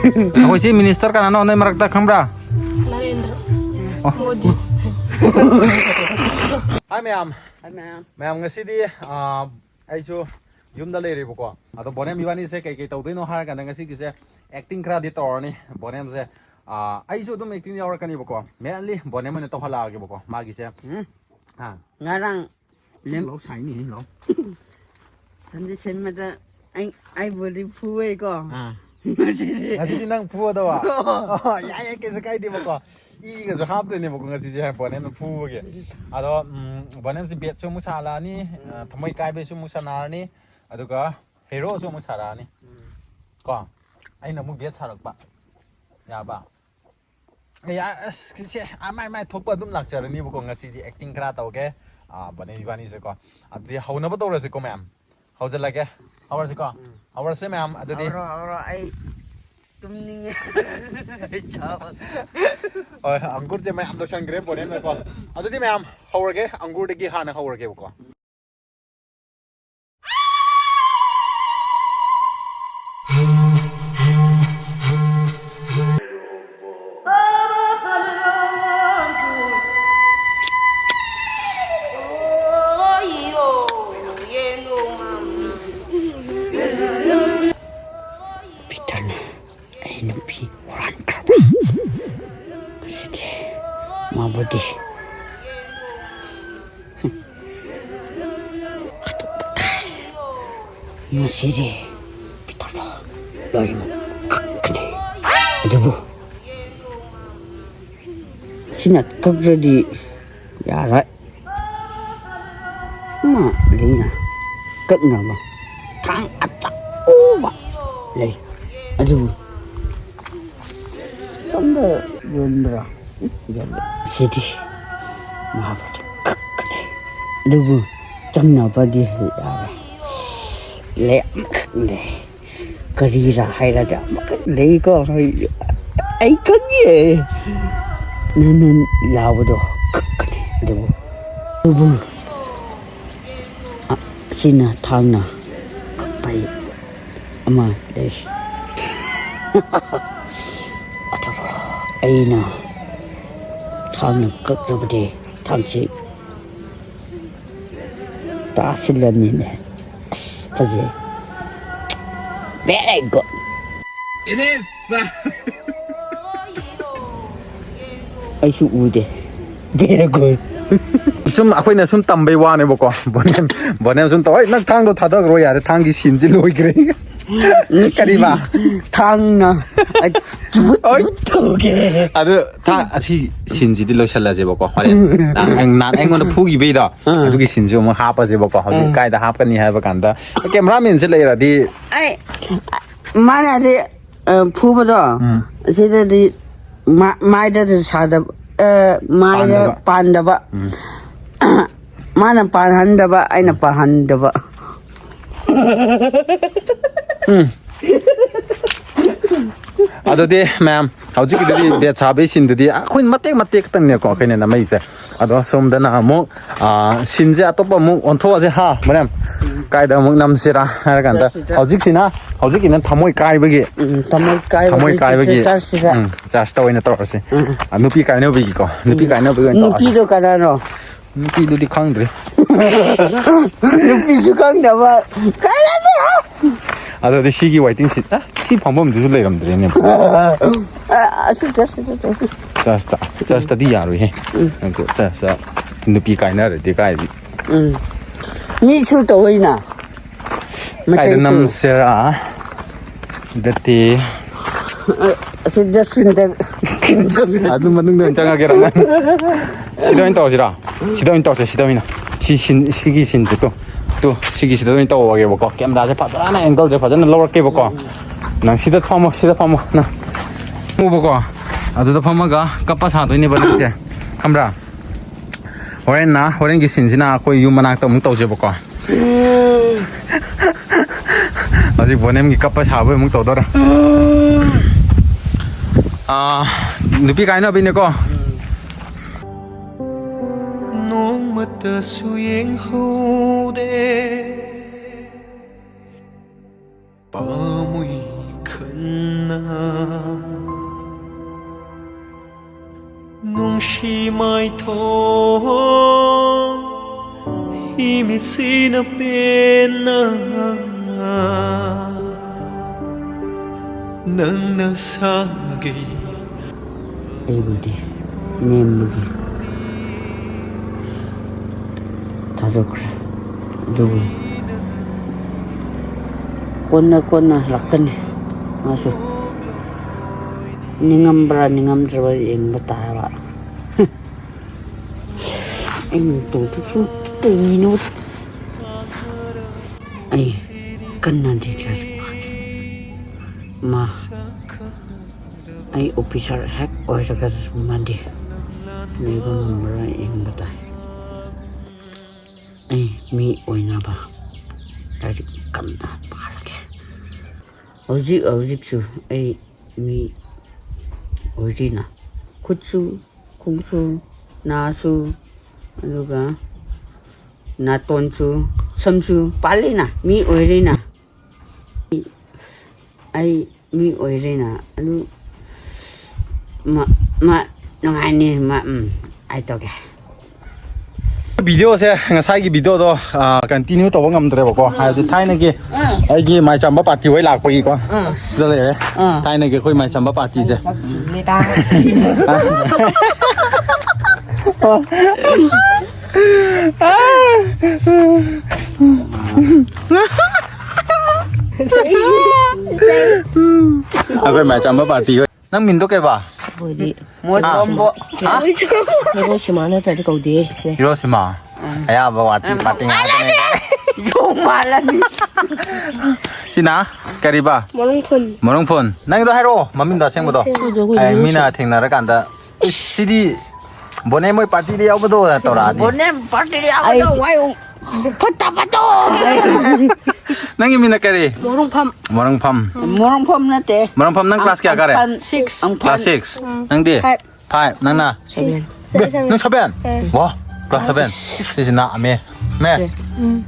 Ako si minister ka na no, marakta kambra. Narendra Modi. Hi ma'am. Hi, ma'am. Ma'am ngasidi aichu yumda leiribako. Ado bonem ibani se kai tawdino haraganda ngasi gise acting khra di torni bonem se aichu dum acting yawarkani bako. Mainly bonem ne tawhala age bako. Magi se ha Ngarang lo sai ni lo. Sandi senmada ai body puwe ko. Ngasi nang puwa dawa. Ya kesa kai di bako. 이게 저 합되네 뭐 그거 진짜 보내면 부게 아도 보내면 비트 좀 살아니 담을 까베 좀 살아니 아도가 헤로 좀 살아니 거 아이나 뭐 비트 살았바 야바 야 그치 아마이 톱바 좀 락셔니 뭐 그거 시지 액팅 크라 타오게 아 보내 이반이 있을거 아디 하우나버 떠올았을 거 맴 하우절라게 하우르실 거 하우르세 맴 아디 Ora ai tumning chawat. अंगूर जे मैं हम लोग संग्रह बोले मेरे को अदती मैं हम होवर के अंगूर की हाने होवर के को Bitana ai nupi oran kraba. Kasidi mabudi. Masiri bitana lagi mo kakne. Aduh. Sinat kagradi yara. Ma lina kakna ma. Tang atak uba. Lei. Aduh. Samda yundra. Sidi mahabudi kakne. Aduh. Jamna badi yara. Le le karira haira da le ko ai kan ye nan lawdo kakne do sina thangna pai ama le ataba aina thangna kakrabde thangchi ta silani ne Very good. I should would very good. 좀 아코이나 숨 담배 와네 보고 보냄 숨 떠. 나 탕도 타다 그러야 돼. 탕기 신질로 이그래. 까리마. 탕나. 어이게. 아주 다 아치 신지딜로 샬라제 보고. 난 앵원의 푸기 베이다. 아두기 신지 뭐 하빠제 보고. 하지 까이다 하빠니 하바 간다. 캠라면 실레라디. 아이 만약에 푸버도 세대디 마이다도 사다 마이다 판다바 마나 판한다바 아이나 판한다바 아도디 맴 hꯧꯖꯤꯛꯀꯤꯗꯨꯗꯤ ꯕꯦꯠ ꯁꯥꯕꯩꯁꯤꯟꯗꯨꯗꯤ ꯑꯩꯈꯣꯏ ꯃꯇꯦꯛ ꯈꯛꯇꯪꯅꯦꯀꯣ ꯑꯩꯈꯣꯏꯅ ꯅꯝꯃꯛꯏꯁꯦ ꯑꯗꯣ ꯁꯣꯝꯗꯅ ꯑꯃꯨꯛ ꯁꯤꯟꯁꯦ ꯑꯇꯣꯞꯄ ꯑꯃꯨꯛ ꯑꯣꯟꯊꯣꯛꯑꯁꯦ ꯍꯥ ꯃꯔꯝ ꯀꯥꯏꯗ ꯑꯃꯨꯛ ꯅꯝꯁꯤꯔꯥ ꯍꯥꯏꯔꯀꯥꯟꯗ ꯍꯧꯖꯤꯛꯀꯤꯅ ꯊꯃꯣꯏ ꯀꯥꯏꯕꯒꯤ ꯆꯥꯔꯖꯇ ꯑꯣꯏꯅ ꯇꯧꯔꯁꯤ ꯅꯨꯄꯤ ꯀꯥꯏꯅꯕꯒꯤꯀꯣ ꯅꯨꯄꯤ ꯀꯥꯏꯅꯕꯒꯤ ꯑꯣꯏꯅ ꯇꯧꯔꯁꯤ 누피도 가라노 ꯅꯨꯄꯤꯗꯨꯗꯤ ꯈꯪꯗ꯭ꯔꯤ 누피도 강다바 가라노 ꯑꯗꯨꯗꯤ ꯁꯤꯒꯤ ꯋꯥꯏꯇꯤꯡ ꯁꯤ ꯐꯝꯐꯝꯗꯨꯁꯨ ꯂꯩꯔꯝꯗ꯭ꯔꯦꯅꯦ ꯆꯔꯆꯇꯗꯤ ꯌꯥꯔꯣꯏꯍꯦ ꯆꯔꯆꯇ ꯅꯨꯄꯤ ꯀꯥꯏꯅꯔꯗꯤ ꯀꯥꯏꯗꯤ 미술 또이나 ꯀꯥꯏꯗ ꯅꯝꯁꯤꯔꯥ ꯑꯗꯨꯗꯤ 저스핀데 ꯑꯗꯨ ꯃꯅꯨꯡꯗ ꯑꯣꯏꯅ ꯆꯪꯉꯒꯦꯔꯥ ꯁꯤꯗ ꯑꯣꯏꯅ ꯇꯧꯔꯁꯤꯔꯥ ꯁꯤꯗ ꯑꯣꯏꯅ ꯇꯧꯁꯦ ꯁꯤꯗ ꯑꯣꯏꯅ 시기 신지 또 시기 시도 또 오게보고 카메라에 파잖아 앵글제 파잖아 넣을게보고 난 시다 파모 나 뭐보고 아도도 파모가 까빠사도이네 버리지 카메라 호렌기 신지나 거의 유만학도 뭉 떠제보고 아직 보냄기 까빠사고 뭉 떠더라 아 누비 가이나 비네고 노마다수 잉호데 밤의 큰날 눈시 마이 통 힘이 쓰나 빼나 낭나 사게 이거지 내무기 다들 그래 누구 꼬나 락더니 마수 닝엄브라 닝엄드라 잉바타라 잉또도 뚜이노 아이 끝난데 자식 마 ai officer hack oi ra ka mandi ni ba number ing bata ai mi oi na ba ta ji kam na ba la ke oji su ai mi oi ri na kutsu kungsu nasu aduga natonsu samsu pali na mi oi ri na ai mi oi ri na anu nungani ai to ke 비디오세 사이기 비디오도 컨티뉴 또 ngam 드려 보고 하여튼 타이네기 아이기 마이 잠바 파티 왜 락보기 거 쓰더래 타이네기 거기 마이 잠바 파티제 메다 아그 마이 잠바 파티 난 민도게 봐 뭐디 mo tombo 이거 심하나 저리 거디 이러시마 아야 뭐 파티 파티 yo malani 지나 까리바 모롱폰 모롱폰 낭도 하로 마민다 생보도 아이 미나 탱나라간다 시디 보내 뭐 파티리 야고도 또라디 bonem party awdo wayo pata 낭이 미나 까리 모롱팜 모롱팜 morong na te 모롱팜 낭 클래스 क्या करे 6 ang 클래스 6 낭디 5 낭나 낭 서변 와 클래스 7 시나 아메 네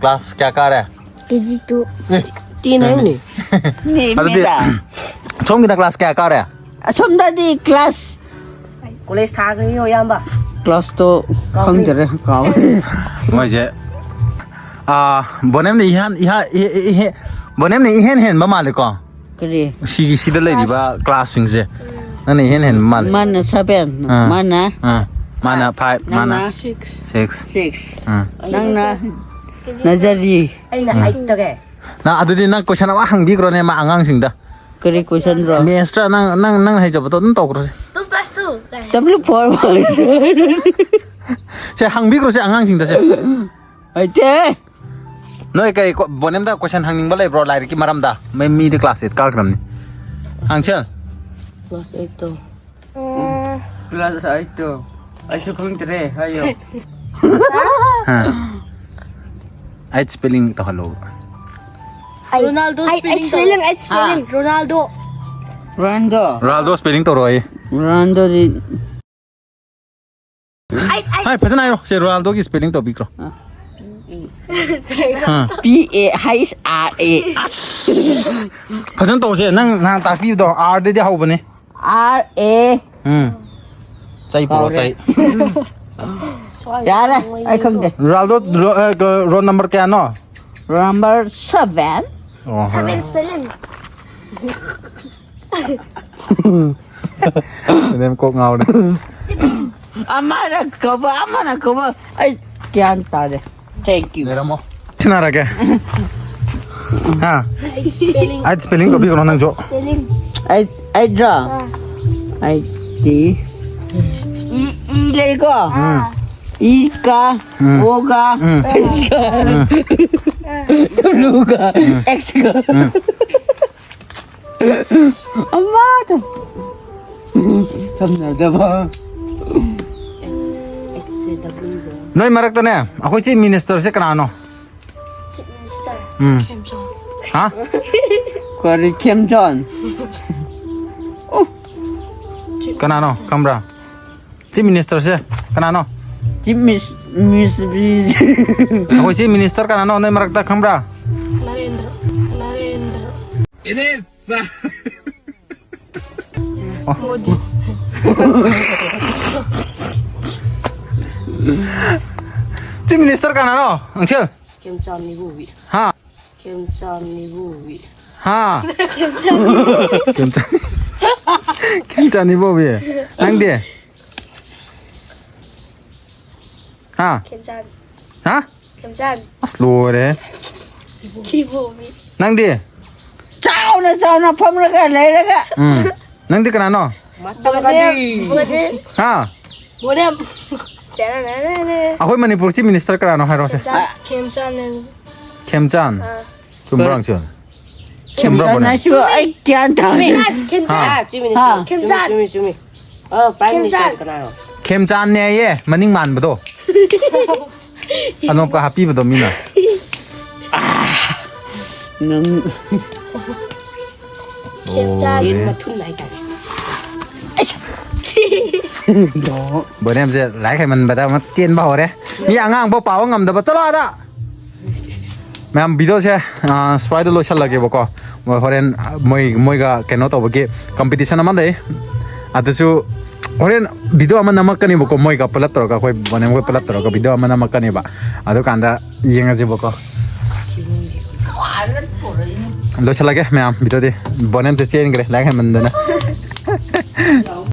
클래스 क्या करे KG2 T9 ni 아들 mira 총기나 클래스 क्या करे somdadi class 콜레스 타그요 양바 class to khangdere ka 뭐 이제 보냄네 이한 보냄네 이hen 마말고 kri 시기 시들 레디바 클래스 싱제 나네 이hen 마말 mana saben mana mana 5 mana 6 6 6 nangna nazari 아이나 아이떡에 나 아들이 나 question 와 항비 그러네 마 안강싱다 kri question ro 메스트라 낭 해줘도 또 그러지 2 + 2 w4 제 항비 그러지 안강싱다 제 ate 너희 그 보냄다 question 항닝 벌레 브로 라이키 마람다 메미디 클래스 까 그럼니 항철 플러스 8도 class aito aso khangdere ayo 아이 스펠링 또 할로 로날도 스펠링 로날도 rando 라도 스펠링 또 로이 rando di 하이 파잖아요 제 로날도기 스펠링 또 비크로 p a h r a 파전 또 오세 낭 딱비도 R들이 하고 보네 r a 짜이 보러 짜이 yara ai khangde 로날도 로 넘버 क्या no number 7 스펠링 nem 꼭 나오네 amana cover ai kyan ta de thank you 내가 뭐 지나라게 아 스펠링 아이 스펠링 또 비크로 낭 줘. I draw I d i le ko i ka o ka s ka w ka x ka amma to samna da ba XW 너희 말했더네 아고 치 미니스터 세 까나노 미스터 캠션 하 Kari Kim Jong 까나노 캄브라 치 미니스터 세 까나노 Miss 아고 치 미니스터 까나노 너희 말했다 캄브라 नरेंद्र 뭐지? 찜 미니스터 까나노 앙칠 겜짠이 부위. 하 겜짠이 부위. 하 괜찮니 보비 낭디 하 캠찬. 하 캠찬. 로래 기보미. 낭디 Sao nó phâm ra cái lấy ra cái. 낭디 까나노 Matang ka di. 뭐래? 하 뭐래? 네네네네. 아호이 머니푸르 찜 미니스터 까나노 하이로세 캠찬은 캠짠 좀브랑 전 Kim 캠브랑 nó 보내 chưa ấy kian trời. 캠찬. À, Jimmy. 아. Jimmy, Jimmy. Prime Minister ka na. 캠짠네예 머닝 만부도 아노까 하피부도 미나 Nung 캠찬. yun mathun lại cả. Đó. bữa nay em sẽ lái khai mình bắt đầu mất tiền bảo đấy mi ăn ngang bao bảo ngầm đó cho đó mẹ em video sẽ spider lo lagi boko moi horen moi ga keno to bagi competition aman deh ada tu horen video aman nama kani boko moi ga pelat toro ga koi bane koi pelat toro ga video aman nama kani ba ado kanda yang aja boko lo lagi mẹ em video deh bane em sẽ change kere lái khai mình đó na